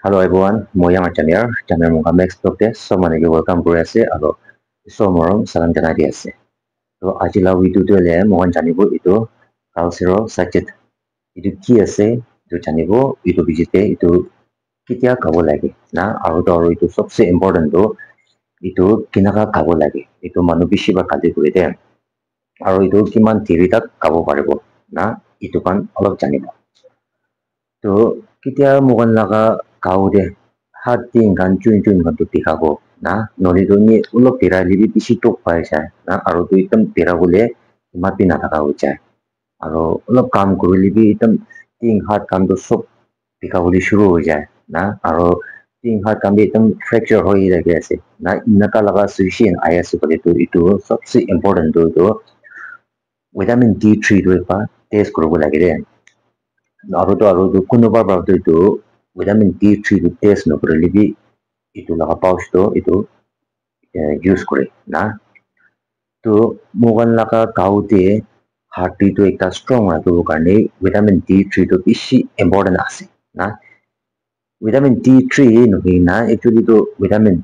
Hello everyone, Moyang Achanir, Channel Max Protest, so many welcome to us, alo, so morom salam janadi ase. So ajila video tu le mohan janibo itu kalsiro sachet itu ki ase itu janibo itu bijite itu kitia kabo lagi. Na aru itu सबसे important tu itu kinaka kabo lagi. Itu manu bishi ba kali kurite. Aru itu kiman diri tak kabo paribo. Na itu kan alok janibo. To kitia mohan laga kau de hati kan cuin kan tu tikabo. Na noli tu ni ulok tira libi bisi tok pai sai. Na aru tu item tira bole mati na thaka uchai. Aru ulok kam kurili bi item ting hat kam tu sob tika boli shuru ho jai. Na aru ting hat kam bi item fracture hoi lagi ase. Na inaka laga sushi aya se kore tu itu सबसे important tu vitamin D3 tu pa test kuro lagi de. Aru tu kunuba bab tu vitamin D3 tu test no kore libi itu laga pouch to itu use kore na to mogan laga kaute heartbeat to ekta strong rakhibo karne vitamin D3 to bishi important ase na vitamin D3 nohi na actually to vitamin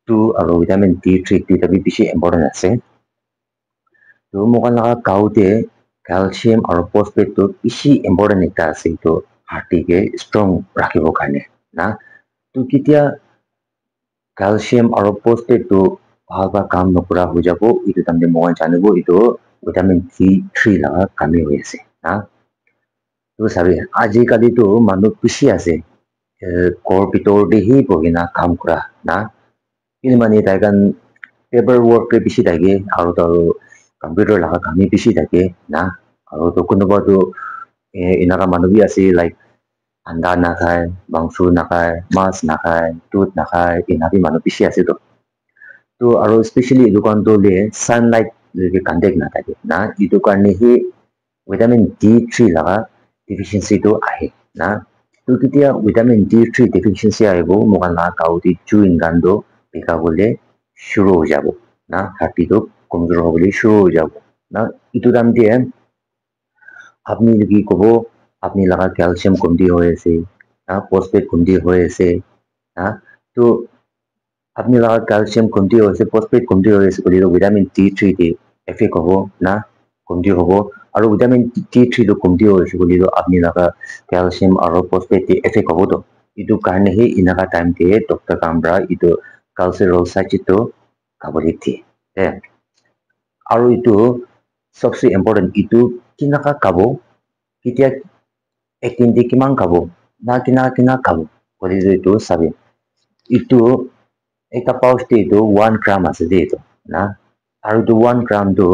2 aro vitamin D3 to bi bishi important ase to mogan laga kaute calcium aro phosphate to bishi important ekta ase to heartbeat ke strong rakhibo karne na to kitia calcium aro phosphate to bhalba kam nokura ho jabo itu tamde mogan janibo itu vitamin D3 laga kami hoi ase na to sabi aji kali to manu bishi ase kor bitor de hi bohina kam kura na ini mani taikan paper work ke bishi thake aru to computer laga kami bishi thake na aru to kunuba to inaka manu bi ase like anda na khai bangsu na khai mas na khai tooth na khai inabi manu bishi ase to aru especially dukan to le sunlight le contact na thake na itu karne hi vitamin D3 laga deficiency to ahe na to kitia vitamin D3 deficiency aibo mogan la kauti chewing gum do pika bole shuru ho jabo na hati to komjor hobole shuru ho jabo na itu dam দিয়ে আপনি কি কব আপনি লাগা calcium কমতি হয়ে আছে না ফসফেট কমতি হয়ে আছে না তো আপনি লাগা ক্যালসিয়াম কমতি হয়ে আছে ফসফেট কমতি হয়ে আছে বলি ভিটামিন D3 দি এফেক্ট হবো না কমতি হবো আর ভিটামিন D3 তো কমতি হয়ে আছে বলি আপনি লাগা ক্যালসিয়াম আর ফসফেট দি এফেক্ট হবো তো ইটো কারণে হি ইনাকা টাইম দিয়ে ডক্টর কামরা ইটো কালচারাল সাইচিত কাবলি দিয়ে আর ইটো সবচেয়ে ইম্পর্টেন্ট ইটো কিনাকা কাবো কিতিয়া একদিন দি কিমান খাব না কিনা খাব কৰি এইটো চাবি ইটো এটা পাউচতে এইটো 1 গ্ৰাম আছে দেই এইটো না আৰু এইটো 1 গ্ৰামটো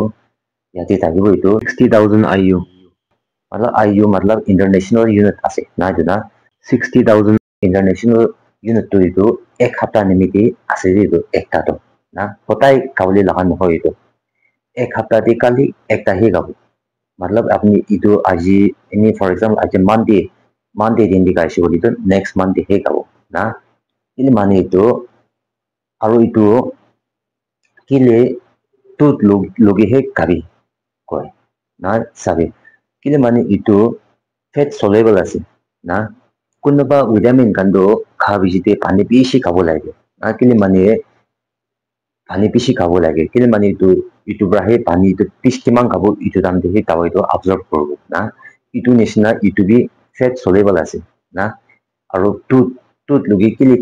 ইয়াতে থাকিব এইটো 60,000 IU मतलब IU मतलब इंटरनेशनल यूनिट আছে না এইটো না 60,000 इंटरनेशनल यूनिट তো এইটো এক সপ্তাহ নিমিতি আছে এইটো একটাটো না সদায় খাবলৈ লগা নহয় এইটো এক সপ্তাহ দি কালি একটাহে খাব मतलब আপনি ইটো আজি এনি ফর এক্সাম্পল আজি মানডে দিন দি গাইছে বলি তো নেক্সট মানডে হে খাব না কিন্তু মানে ইটো আৰু ইটো কিলে টুত লগেহে খাবি কয় না চাবি কিন্তু মানে ইটো ফেট সলেবল আছে না কোনোবা ভিটামিন কাণ্ডো খাবি যেতে পানী বেশি খাব লাগে না কিন্তু মানে পানী বেশি খাব লাগে কিন্তু মানে ইটো brahe পানী ইটো পিছ কিমান খাব ইটো দাম দেখি তাও ইটো অবজার্ভ করব না ইটো নিচিনা ইটো বি ফেট সলেবল আছে না আৰু টুত লগি কিলি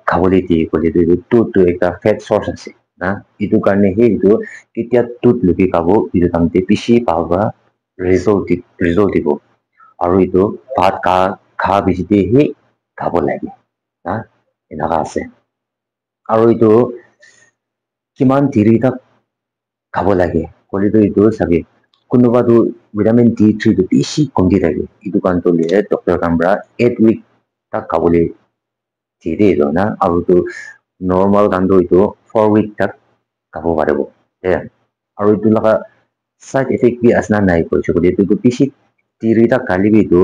খাবলৈ দিয়ে কলি টুত একটা ফেট সোর্স আছে না ইটো কারণে হে ইটো কেতিয়া টুত লগি খাব ইটো দাম বেশি পাওয়া ৰিজাল্ট দিব আৰু ইটো ভাত খা বেছিতে হে খাব লাগে না এনেকা আছে আৰু ইটো কিমান দেৰি তাক খাব লাগে কলিতো ইটো চাবি কোনোবাটো ভিটামিন D3 তো বেশি কমতি থাকে ইটো কারণে লিয়ে ডক্টর কামরা 8 উইক তাক খাবলৈ দিয়ে দিল না আৰু তো নৰ্মাল কাণ্ডো ইটো 4 উইক তাক খাব পাৰিব আৰু ইটো লগা সাইড এফেক্ট বি আছে না নাই কৈছো বুলি ইটো বেশি দেৰি তাক খালি ইটো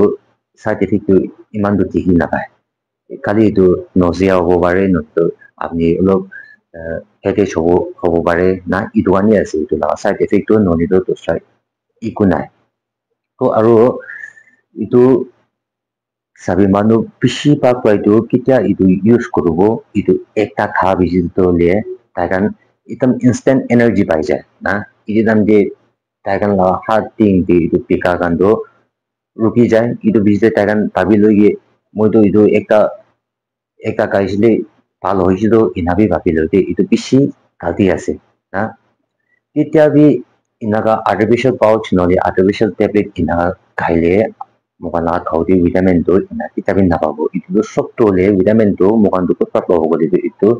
সাইড এফেক্টটো ইমান তো দেখি নাপায় খালি ইটো নজিয়া হ'ব পাৰে নতো আপনি অলপ হেডেক হ'ব পাৰে না ইটো আনি আছে ইটো লগা সাইড এফেক্টটো ননিটো দোসৰা ইকো নাই তো আৰু ইটো sabi manu bishi pa koi tu kitya itu use kurubo itu ekta kha biji to le taikan itam instant energy pai jai na idam de taikan la heart thing de itu pika kan do ruki jai itu biji taikan pabi logi moi to itu ekta kaisile pal hoisido inabi pabi logi itu bishi galti ase na kitya bi inaga artificial pouch noli artificial tablet inaga khaile mokana khauti vitamin to ina kitabin na pabo itu sob to le vitamin to mokan to pap ho gole itu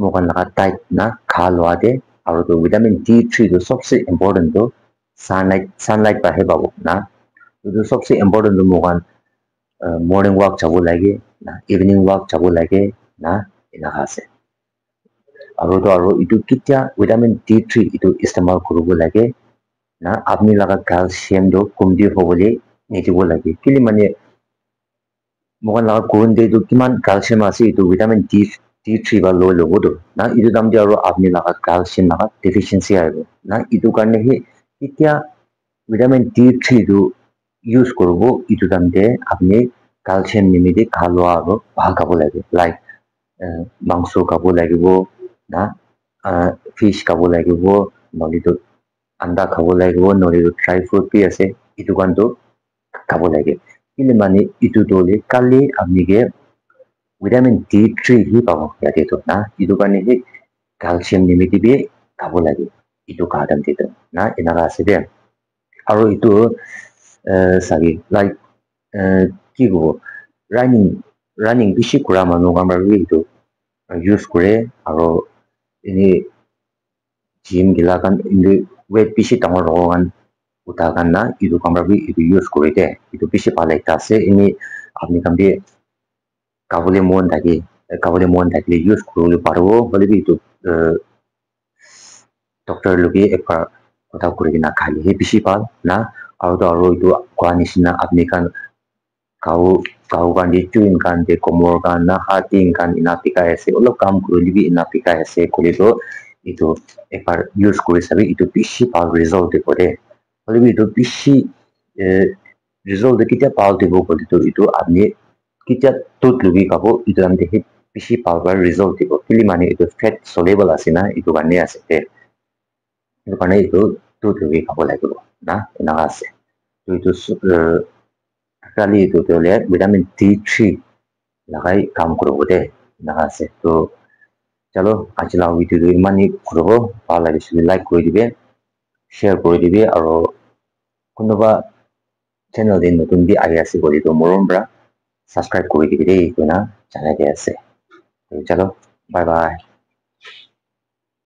mokan la tight na khalwa de aru to vitamin D3 to सबसे important to sunlight pa he pabo na itu सबसे important to mokan morning walk chabo lage na evening walk chabo lage na ina ase aru itu kitya vitamin D3 itu istemal kurubo lage na apni laga calcium do kumdi hobole nijibo lage kili mane mokan laga kurun de do kiman calcium ase itu vitamin D3 ba lo lobo do na itu dam de aru apni laga calcium laga deficiency aibo na itu karne hi kitya vitamin D3 do use kurubo itu dam de apni calcium nimide khalwa aru bhal kabo lage like mangso kabo lagibo na fish kabo lagibo noli to anda khabo lagibo noli to dry fruit bi ase itu kan to khabo lage kile mane itu dole kali apni ge vitamin D3 hi pabo yate to na itu kan hi calcium nimiti bi khabo lage itu kadam de to na inaga ase de aru itu sagi like ki go running bishi kura manu gambar bi itu use kore aru ini gym gila kan ini weight bishi tangor rogan utakan na itu kamar bi itu use kore de itu bishi pala ekta ase ini apni kambi kabule mon thakile use kurole paribo bole bi itu doctor logi ekbar kotha kuri na khali he bishi pal na aru itu kwa nisina apni kan kau kan di chuin kan de komor kan na hating kan ina pika ase olo kam kuruli bi ina pika ase kole to itu ekbar use kuri sabi itu bishi pal result de kore bole bi itu bishi result de kitya pal de kole to itu apni kitya tut lugi kabo itu amde he bishi pal ba result de kili mane itu fat soluble ase na itu kanne ase te itu kanne itu tut lugi kabo lagibo na ina ase itu kali itu tole vitamin D3 lagai kam kurobo de naga ase to chalo ajila video do imani kurobo bhal lagise like kori dibe share kori dibe aro konoba channel de notun bi ai ase kori to morom bra subscribe kori dibe de koina janai de ase chalo bye bye